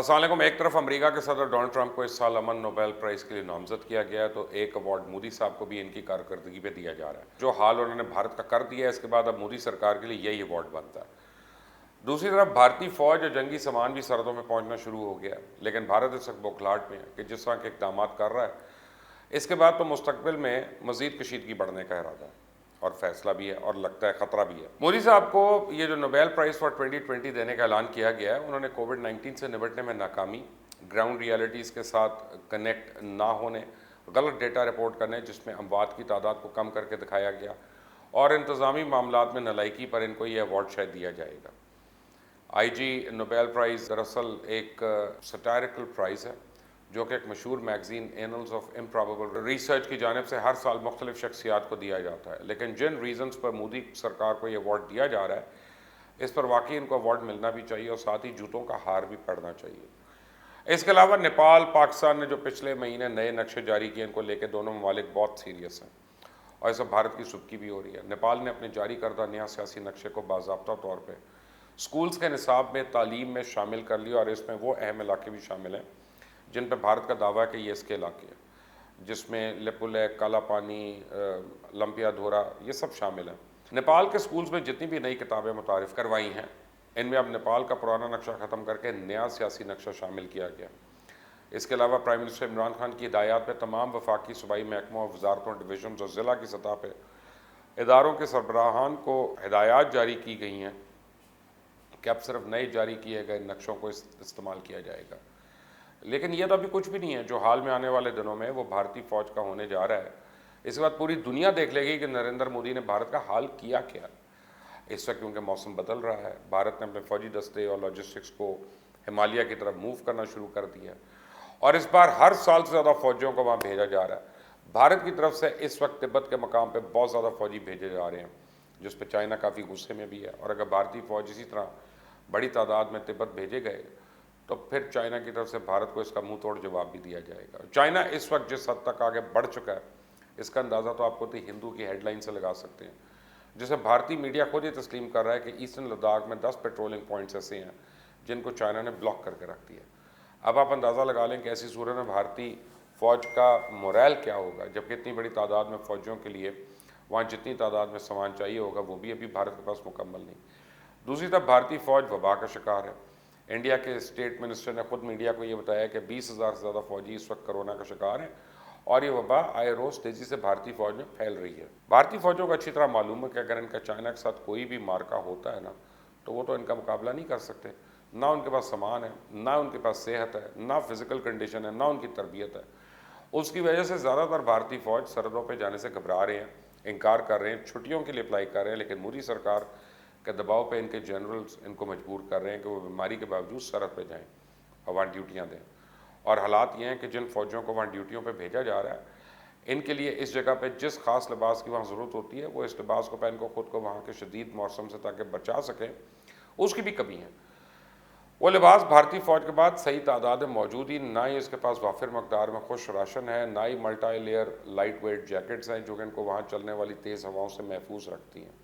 अस्सलाम वालेकुम। एक तरफ अमेरिका के सदर डोनाल्ड ट्रंप को इस साल अमन नोबेल प्राइज़ के लिए नामजद किया गया है, तो एक अवार्ड मोदी साहब को भी इनकी कारकर्दगी पे दिया जा रहा है। जो हाल उन्होंने भारत का कर दिया है, इसके बाद अब मोदी सरकार के लिए यही अवार्ड बनता है। दूसरी तरफ भारतीय फौज और जंगी सामान भी सरहदों में पहुंचना शुरू हो गया है, लेकिन भारत इस वक्त बौखलाहट में है कि जिस तरह के इकदाम कर रहा है, इसके बाद तो मुस्तकबिल में मजीद कशीदगी बढ़ने का इरादा है और फैसला भी है और लगता है ख़तरा भी है। मोदी साहब को ये जो नोबेल प्राइज़ फॉर 2020 देने का ऐलान किया गया है, उन्होंने कोविड-19 से निपटने में नाकामी, ग्राउंड रियलिटीज़ के साथ कनेक्ट ना होने, गलत डेटा रिपोर्ट करने जिसमें अमवात की तादाद को कम करके दिखाया गया, और इंतज़ामी मामलात में नलायकी पर इनको ये अवार्ड शायद दिया जाएगा। IG नोबेल प्राइज़ दरअसल एक सटायरिकल प्राइज़ है जो कि एक मशहूर magazine annuls of improbable research की जानिब से हर साल मुख्तलिफ शख्सियात को दिया जाता है। लेकिन जिन रीज़न्स पर मोदी सरकार को ये अवार्ड दिया जा रहा है, इस पर वाकई इनको अवार्ड मिलना भी चाहिए और साथ ही जूतों का हार भी पड़ना चाहिए। इसके अलावा नेपाल पाकिस्तान ने जो पिछले महीने नए नक्शे जारी किए, इनको लेकर दोनों ममालिक बहुत सीरियस हैं और इससे भारत की सुबकी भी हो रही है। नेपाल ने अपने जारी करदा नया सियासी नक्शे को बाज़ाब्ता तौर पर स्कूल्स के निसाब में तालीम में शामिल कर लिया और इसमें वो अहम इलाके भी शामिल हैं जिन पर भारत का दावा है कि ये इसके इलाके हैं, जिसमें लेपुले, काला पानी, लंपिया धोरा, ये सब शामिल हैं। नेपाल के स्कूल्स में जितनी भी नई किताबें मुतारिफ करवाई हैं, इनमें अब नेपाल का पुराना नक्शा ख़त्म करके नया सियासी नक्शा शामिल किया गया। इसके अलावा प्राइम मिनिस्टर इमरान खान की हिदायत में तमाम वफाकी सूबाई महकमों, वजारतों, डिवीजन और ज़िला की सतह पर इदारों के सरबराहान को हिदायत जारी की गई हैं कि अब सिर्फ नए जारी किए गए नक्शों को इस्तेमाल किया जाएगा। लेकिन यह तो अभी कुछ भी नहीं है। जो हाल में आने वाले दिनों में वो भारतीय फ़ौज का होने जा रहा है। इसके बाद पूरी दुनिया देख लेगी कि नरेंद्र मोदी ने भारत का हाल किया क्या। इस वक्त क्योंकि मौसम बदल रहा है, भारत ने अपने फ़ौजी दस्ते और लॉजिस्टिक्स को हिमालय की तरफ मूव करना शुरू कर दिया और इस बार हर साल से ज़्यादा फ़ौजियों को वहाँ भेजा जा रहा है। भारत की तरफ से इस वक्त तिब्बत के मकाम पर बहुत ज़्यादा फ़ौजी भेजे जा रहे हैं, जिस पर चाइना काफ़ी गुस्से में भी है। और अगर भारतीय फ़ौज इसी तरह बड़ी तादाद में तिब्बत भेजे गए तो फिर चाइना की तरफ से भारत को इसका मुंह तोड़ जवाब भी दिया जाएगा। चाइना इस वक्त जिस हद तक आगे बढ़ चुका है, इसका अंदाज़ा तो आपको द हिंदू की हेडलाइन से लगा सकते हैं, जिसे भारतीय मीडिया खुद ही तस्लीम कर रहा है कि ईस्टर्न लद्दाख में 10 पेट्रोलिंग पॉइंट्स ऐसे हैं जिनको चाइना ने ब्लॉक करके रख दिया। अब आप अंदाज़ा लगा लें कि ऐसी सूरत में भारतीय फ़ौज का मोरल क्या होगा, जबकि इतनी बड़ी तादाद में फ़ौजियों के लिए वहाँ जितनी तादाद में सामान चाहिए होगा वो भी अभी भारत के पास मुकम्मल नहीं। दूसरी तरफ भारतीय फ़ौज वबा का शिकार है। इंडिया के स्टेट मिनिस्टर ने खुद मीडिया को ये बताया कि 20,000 से ज़्यादा फौजी इस वक्त कोरोना का शिकार हैं और ये वबा आए रोज़ तेज़ी से भारतीय फ़ौज में फैल रही है। भारतीय फ़ौजों को अच्छी तरह मालूम है कि अगर इनका चाइना के साथ कोई भी मार्का होता है ना, तो वो तो इनका मुकाबला नहीं कर सकते। ना उनके पास सामान है, ना उनके पास सेहत है, ना फिज़िकल कंडीशन है, ना उनकी तरबियत है। उसकी वजह से ज़्यादातर भारतीय फ़ौज सरहदों पर जाने से घबरा रहे हैं, इनकार कर रहे हैं, छुट्टियों के लिए अप्लाई कर रहे हैं। लेकिन मोदी सरकार के दबाव पे इनके जनरल्स इनको मजबूर कर रहे हैं कि वो बीमारी के बावजूद सरहद पे जाएं और वहाँ ड्यूटियाँ दें। और हालात ये हैं कि जिन फ़ौजियों को वहाँ ड्यूटियों पे भेजा जा रहा है, इनके लिए इस जगह पे जिस खास लिबास की वहाँ ज़रूरत होती है, वो इस लिबास को पहन को ख़ुद को वहाँ के शदीद मौसम से ताकि बचा सकें, उसकी भी कमी है। वो लिबास भारतीय फ़ौज के बाद सही तादाद में मौजूद ही ना ही इसके पास वाफिर मकदार में खुश राशन है, ना ही multi layer lightweight jackets हैं जो कि इनको वहाँ चलने वाली तेज़ हवाओं से महफूज रखती हैं।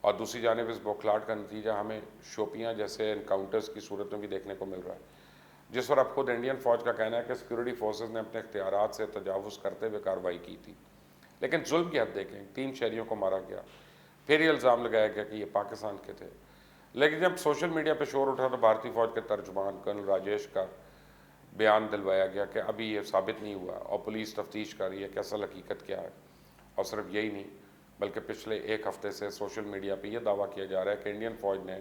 और दूसरी जानिब इस बौखलाहट का नतीजा हमें शोपियाँ जैसे इनकाउंटर्स की सूरत में भी देखने को मिल रहा है, जिस पर अब खुद इंडियन फ़ौज का कहना है कि सिक्योरिटी फोर्सेस ने अपने इख्तियारात से तजावुज़ करते हुए कार्रवाई की थी। लेकिन जुल्म की हद देखें, 3 शहरियों को मारा गया, फिर ये इल्ज़ाम लगाया गया कि ये पाकिस्तान के थे। लेकिन जब सोशल मीडिया पर शोर उठा तो भारतीय फ़ौज के तर्जुमान कर्नल राजेश का बयान दिलवाया गया कि अभी ये साबित नहीं हुआ और पुलिस तफ्तीश कर रही है कि असल हकीकत क्या है। और सिर्फ यही नहीं, बल्कि पिछले एक हफ़्ते से सोशल मीडिया पे ये दावा किया जा रहा है कि इंडियन फ़ौज ने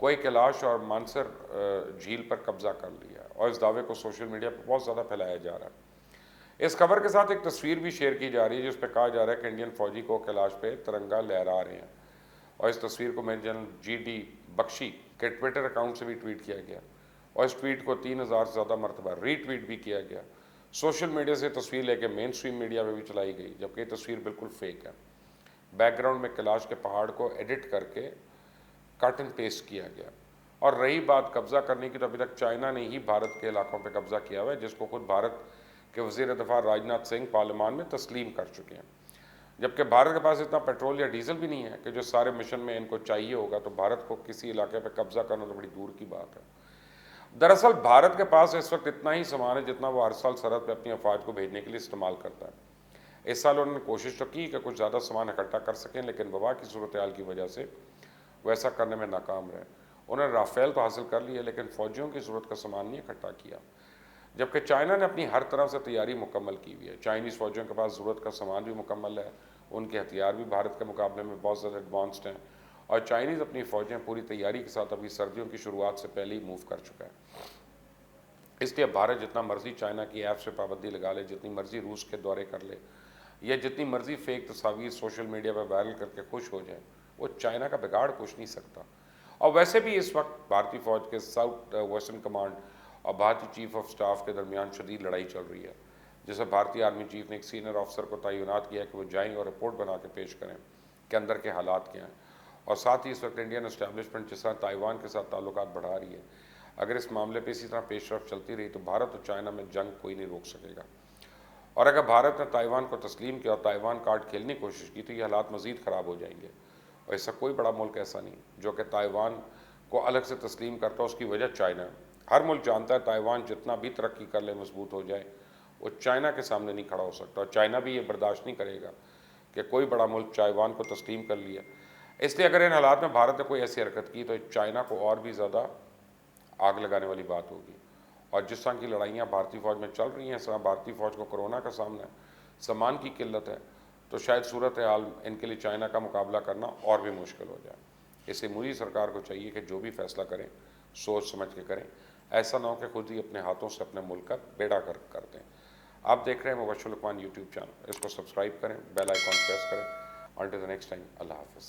कोई कैलाश और मानसर झील पर कब्ज़ा कर लिया और इस दावे को सोशल मीडिया पर बहुत ज़्यादा फैलाया जा रहा है। इस खबर के साथ एक तस्वीर भी शेयर की जा रही है जिस पर कहा जा रहा है कि इंडियन फ़ौजी को कैलाश पे तिरंगा लहरा रहे हैं और इस तस्वीर को मेजर जनरल GD बख्शी के ट्विटर अकाउंट से भी ट्वीट किया गया और इस ट्वीट को 3,000 से ज़्यादा मरतबा रीट्वीट भी किया गया। सोशल मीडिया से तस्वीर लेके मेन स्ट्रीम मीडिया में भी चलाई गई, जबकि ये तस्वीर बिल्कुल फेक है। बैकग्राउंड में कैलाश के पहाड़ को एडिट करके कट एंड पेस्ट किया गया। और रही बात कब्ज़ा करने की, तो अभी तक चाइना ने ही भारत के इलाकों पर कब्ज़ा किया हुआ है, जिसको खुद भारत के वज़ीर दफ़ा राजनाथ सिंह पार्लियामान में तस्लीम कर चुके हैं। जबकि भारत के पास इतना पेट्रोल या डीजल भी नहीं है कि जो सारे मिशन में इनको चाहिए होगा, तो भारत को किसी इलाके पर कब्ज़ा करना तो बड़ी दूर की बात है। दरअसल भारत के पास इस वक्त इतना ही सामान है जितना वो हर साल सरहद पे अपनी अफवाज को भेजने के लिए इस्तेमाल करता है। इस साल उन्होंने कोशिश तो की कि कुछ ज़्यादा सामान इकट्ठा कर सकें, लेकिन वबा की सूरत हाल की वजह से वैसा करने में नाकाम रहे। उन्होंने राफेल तो हासिल कर लिया, लेकिन फ़ौजियों की ज़रूरत का सामान नहीं इकट्ठा किया, जबकि चाइना ने अपनी हर तरह से तैयारी मुकम्मल की हुई है। चाइनीज़ फ़ौजियों के पास ज़रूरत का सामान भी मुकम्मल है, उनके हथियार भी भारत के मुकाबले में बहुत ज़्यादा एडवांस्ड हैं, और चाइनीज़ अपनी फ़ौजें पूरी तैयारी के साथ अभी सर्दियों की शुरुआत से पहले ही मूव कर चुका है। इसलिए भारत जितना मर्जी चाइना की ऐप से पाबंदी लगा ले, जितनी मर्जी रूस के दौरे कर ले, या जितनी मर्जी फेक तस्वीर सोशल मीडिया पर वायरल करके खुश हो जाए, वो चाइना का बिगाड़ कुछ नहीं सकता। और वैसे भी इस वक्त भारतीय फ़ौज के साउथ वेस्टर्न कमांड और भारतीय चीफ ऑफ स्टाफ के दरमियान शदीद लड़ाई चल रही है, जिसे भारतीय आर्मी चीफ ने एक सीनियर ऑफिसर को तैनात किया है कि वो जाएँ और रिपोर्ट बना के पेश करें कि अंदर के हालात क्या हैं। और साथ ही इस वक्त इंडियन एस्टेब्लिशमेंट जिस तरह ताइवान के साथ ताल्लुकात बढ़ा रही है, अगर इस मामले पे इसी तरह पेशरफ चलती रही तो भारत और चाइना में जंग कोई नहीं रोक सकेगा। और अगर भारत ने ताइवान को तस्लीम किया और ताइवान कार्ड खेलने की कोशिश की तो ये हालात मज़ीद ख़राब हो जाएंगे। और ऐसा कोई बड़ा मुल्क ऐसा नहीं जो कि ताइवान को अलग से तस्लीम करता, उसकी वजह चाइना है। हर मुल्क जानता है ताइवान जितना भी तरक्की कर ले, मजबूत हो जाए, वो चाइना के सामने नहीं खड़ा हो सकता, और चाइना भी ये बर्दाश्त नहीं करेगा कि कोई बड़ा मुल्क ताइवान को तस्लीम कर लिया। इसलिए अगर इन हालात में भारत ने कोई ऐसी हरकत की तो चाइना को और भी ज़्यादा आग लगाने वाली बात होगी। और जिस तरह की लड़ाइयाँ भारतीय फ़ौज में चल रही हैं, इस तरह भारतीय फ़ौज को कोरोना का सामना है, सामान की किल्लत है, तो शायद सूरत हाल इनके लिए चाइना का मुकाबला करना और भी मुश्किल हो जाए। इसलिए मोदी सरकार को चाहिए कि जो भी फैसला करें सोच समझ के करें, ऐसा ना हो कि खुद ही अपने हाथों से अपने मुल्क का बेड़ा गर्क कर दें। आप देख रहे हैं मुबश्शिर लुकमान यूट्यूब चैनल, इसको सब्सक्राइब करें, बेल आइकॉन प्रेस करें। अंटिल द नेक्स्ट टाइम, अल्लाह हाफ़िज़।